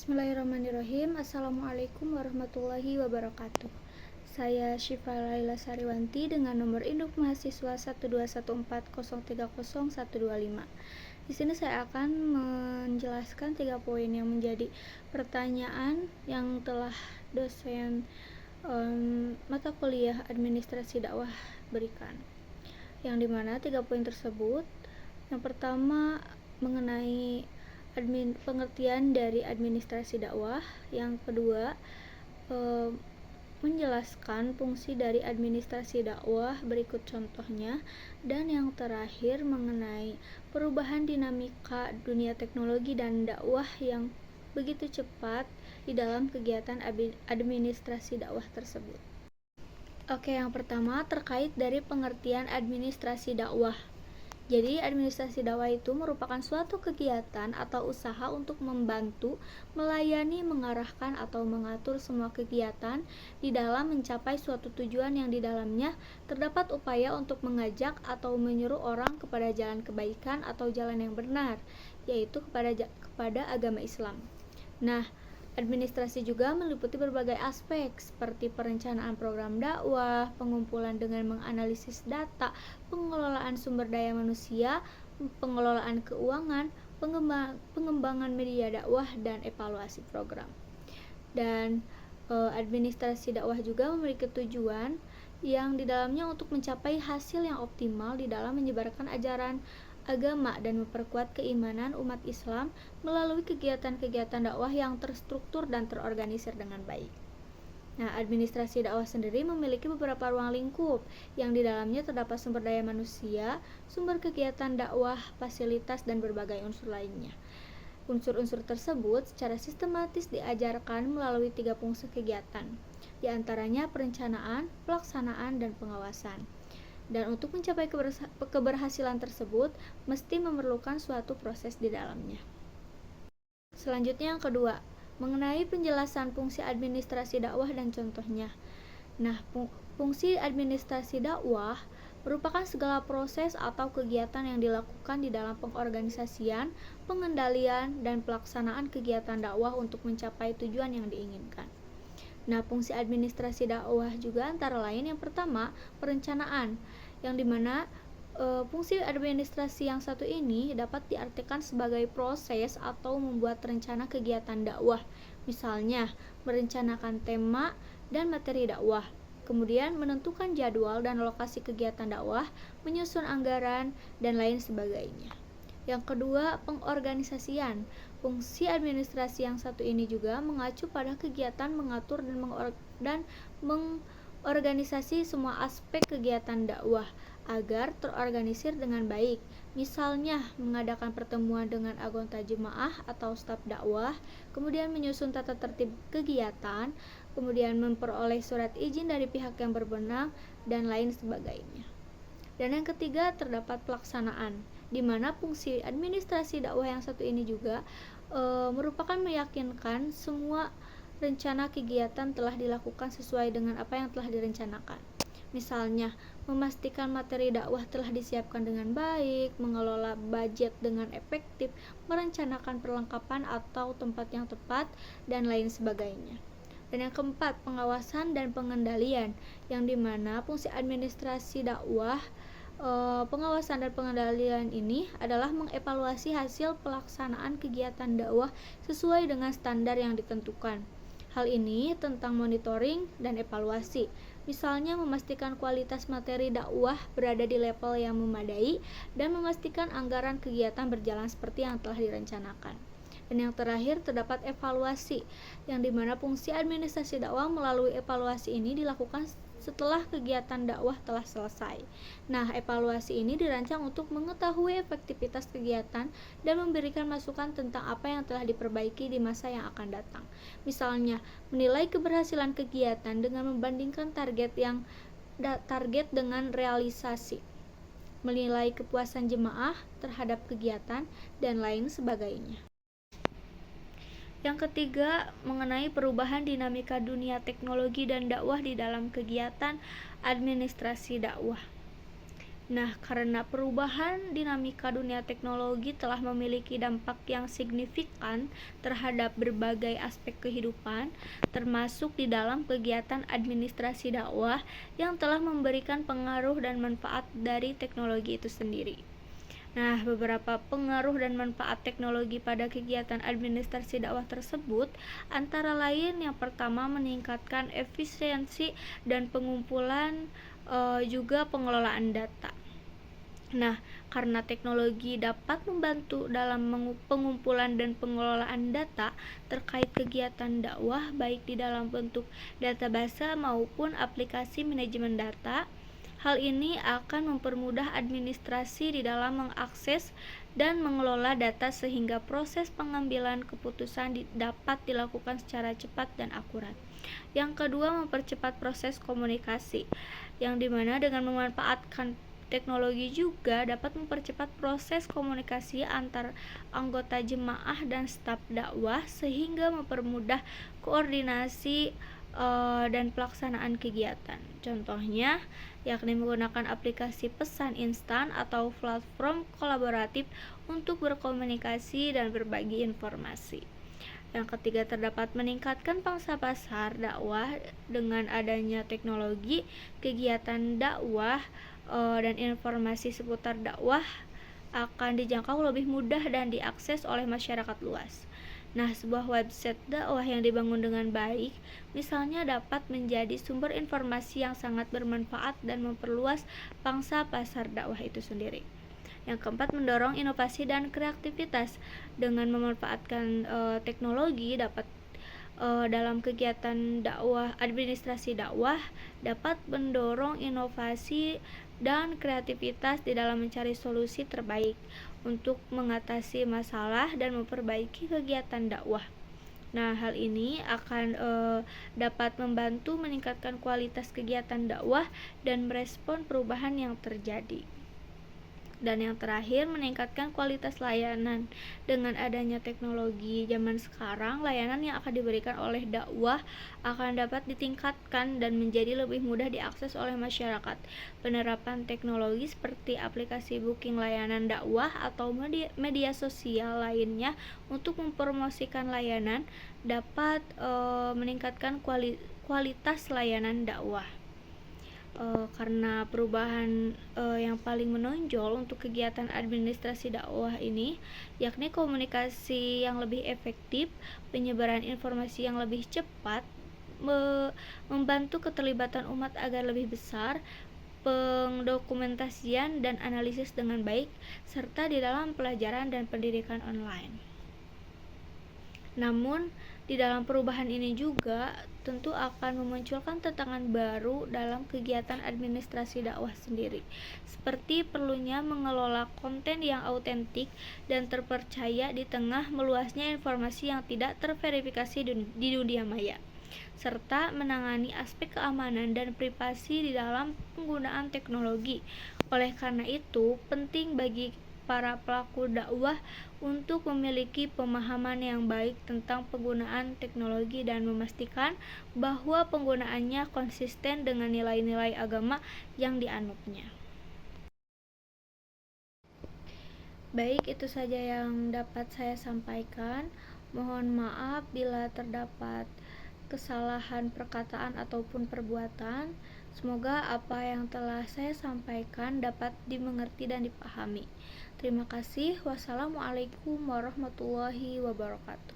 Bismillahirrahmanirrahim. Assalamualaikum warahmatullahi wabarakatuh. Saya Syifa Laila Sariwanti dengan nomor induk mahasiswa 12140300125. Di sini saya akan menjelaskan 3 poin yang menjadi pertanyaan yang telah dosen mata kuliah administrasi dakwah berikan. Yang dimana 3 poin tersebut, yang pertama mengenai pengertian dari administrasi dakwah, yang kedua menjelaskan fungsi dari administrasi dakwah berikut contohnya, dan yang terakhir mengenai perubahan dinamika dunia teknologi dan dakwah yang begitu cepat di dalam kegiatan administrasi dakwah tersebut. Oke, yang pertama terkait dari pengertian administrasi dakwah. Jadi, administrasi dakwah itu merupakan suatu kegiatan atau usaha untuk membantu, melayani, mengarahkan, atau mengatur semua kegiatan di dalam mencapai suatu tujuan yang di dalamnya terdapat upaya untuk mengajak atau menyuruh orang kepada jalan kebaikan atau jalan yang benar, yaitu kepada agama Islam. Nah, administrasi juga meliputi berbagai aspek seperti perencanaan program dakwah, pengumpulan dengan menganalisis data, pengelolaan sumber daya manusia, pengelolaan keuangan, pengembangan media dakwah, dan evaluasi program. Dan administrasi dakwah juga memiliki tujuan yang di dalamnya untuk mencapai hasil yang optimal di dalam menyebarkan ajaran agama dan memperkuat keimanan umat Islam melalui kegiatan-kegiatan dakwah yang terstruktur dan terorganisir dengan baik. Nah, administrasi dakwah sendiri memiliki beberapa ruang lingkup yang di dalamnya terdapat sumber daya manusia, sumber kegiatan dakwah, fasilitas, dan berbagai unsur lainnya. Unsur-unsur tersebut secara sistematis diajarkan melalui 3 fungsi kegiatan, di antaranya perencanaan, pelaksanaan, dan pengawasan. Dan untuk mencapai keberhasilan tersebut mesti memerlukan suatu proses di dalamnya. Selanjutnya yang kedua, mengenai penjelasan fungsi administrasi dakwah dan contohnya. Nah, fungsi administrasi dakwah merupakan segala proses atau kegiatan yang dilakukan di dalam pengorganisasian, pengendalian, dan pelaksanaan kegiatan dakwah untuk mencapai tujuan yang diinginkan. Nah, fungsi administrasi dakwah juga antara lain yang pertama, perencanaan, yang dimana fungsi administrasi yang satu ini dapat diartikan sebagai proses atau membuat rencana kegiatan dakwah, misalnya merencanakan tema dan materi dakwah, kemudian menentukan jadwal dan lokasi kegiatan dakwah, menyusun anggaran, dan lain sebagainya. Yang kedua, pengorganisasian. Fungsi administrasi yang satu ini juga mengacu pada kegiatan mengatur dan mengorganisasi semua aspek kegiatan dakwah agar terorganisir dengan baik. Misalnya, mengadakan pertemuan dengan anggota jemaah atau staf dakwah, kemudian menyusun tata tertib kegiatan, kemudian memperoleh surat izin dari pihak yang berwenang, dan lain sebagainya. Dan yang ketiga, terdapat pelaksanaan, di mana fungsi administrasi dakwah yang satu ini juga merupakan meyakinkan semua rencana kegiatan telah dilakukan sesuai dengan apa yang telah direncanakan. Misalnya, memastikan materi dakwah telah disiapkan dengan baik, mengelola budget dengan efektif, merencanakan perlengkapan atau tempat yang tepat, dan lain sebagainya. Dan yang keempat, pengawasan dan pengendalian, yang dimana fungsi administrasi dakwah, pengawasan dan pengendalian ini adalah mengevaluasi hasil pelaksanaan kegiatan dakwah sesuai dengan standar yang ditentukan. Hal ini tentang monitoring dan evaluasi, misalnya memastikan kualitas materi dakwah berada di level yang memadai dan memastikan anggaran kegiatan berjalan seperti yang telah direncanakan. Dan yang terakhir, terdapat evaluasi, yang dimana fungsi administrasi dakwah melalui evaluasi ini dilakukan setelah kegiatan dakwah telah selesai. Nah, evaluasi ini dirancang untuk mengetahui efektivitas kegiatan dan memberikan masukan tentang apa yang telah diperbaiki di masa yang akan datang. Misalnya, menilai keberhasilan kegiatan dengan membandingkan target dengan realisasi, menilai kepuasan jemaah terhadap kegiatan, dan lain sebagainya. Yang ketiga, mengenai perubahan dinamika dunia teknologi dan dakwah di dalam kegiatan administrasi dakwah. Nah, karena perubahan dinamika dunia teknologi telah memiliki dampak yang signifikan terhadap berbagai aspek kehidupan, termasuk di dalam kegiatan administrasi dakwah yang telah memberikan pengaruh dan manfaat dari teknologi itu sendiri. Nah, beberapa pengaruh dan manfaat teknologi pada kegiatan administrasi dakwah tersebut antara lain yang pertama meningkatkan efisiensi dan pengumpulan juga pengelolaan data. Nah, karena teknologi dapat membantu dalam pengumpulan dan pengelolaan data terkait kegiatan dakwah baik di dalam bentuk database maupun aplikasi manajemen data, hal ini akan mempermudah administrasi di dalam mengakses dan mengelola data sehingga proses pengambilan keputusan dapat dilakukan secara cepat dan akurat. Yang kedua, mempercepat proses komunikasi, yang dimana dengan memanfaatkan teknologi juga dapat mempercepat proses komunikasi antar anggota jemaah dan staf dakwah sehingga mempermudah koordinasi dan pelaksanaan kegiatan. Contohnya, yakni menggunakan aplikasi pesan instan atau platform kolaboratif untuk berkomunikasi dan berbagi informasi. Yang ketiga, terdapat meningkatkan pangsa pasar dakwah dengan adanya teknologi, kegiatan dakwah dan informasi seputar dakwah akan dijangkau lebih mudah dan diakses oleh masyarakat luas. Nah, sebuah website dakwah yang dibangun dengan baik, misalnya dapat menjadi sumber informasi yang sangat bermanfaat dan memperluas pangsa pasar dakwah itu sendiri. Yang keempat, mendorong inovasi dan kreativitas dengan memanfaatkan teknologi dapat dalam kegiatan dakwah, administrasi dakwah dapat mendorong inovasi dan kreativitas di dalam mencari solusi terbaik untuk mengatasi masalah dan memperbaiki kegiatan dakwah. Nah, hal ini akan dapat membantu meningkatkan kualitas kegiatan dakwah dan merespon perubahan yang terjadi. Dan yang terakhir, meningkatkan kualitas layanan. Dengan adanya teknologi zaman sekarang, layanan yang akan diberikan oleh dakwah akan dapat ditingkatkan dan menjadi lebih mudah diakses oleh masyarakat. Penerapan teknologi seperti aplikasi booking layanan dakwah atau media sosial lainnya untuk mempromosikan layanan dapat meningkatkan kualitas layanan dakwah. Karena perubahan yang paling menonjol untuk kegiatan administrasi dakwah ini yakni komunikasi yang lebih efektif, penyebaran informasi yang lebih cepat, membantu keterlibatan umat agar lebih besar, pendokumentasian dan analisis dengan baik, serta di dalam pelajaran dan pendidikan online. Namun, di dalam perubahan ini juga tentu akan memunculkan tantangan baru dalam kegiatan administrasi dakwah sendiri, seperti perlunya mengelola konten yang autentik dan terpercaya di tengah meluasnya informasi yang tidak terverifikasi di dunia maya, serta menangani aspek keamanan dan privasi di dalam penggunaan teknologi. Oleh karena itu, penting bagi para pelaku dakwah untuk memiliki pemahaman yang baik tentang penggunaan teknologi dan memastikan bahwa penggunaannya konsisten dengan nilai-nilai agama yang dianutnya. Baik, itu saja yang dapat saya sampaikan. Mohon maaf bila terdapat kesalahan perkataan ataupun perbuatan. Semoga apa yang telah saya sampaikan dapat dimengerti dan dipahami. Terima kasih. Wassalamualaikum warahmatullahi wabarakatuh.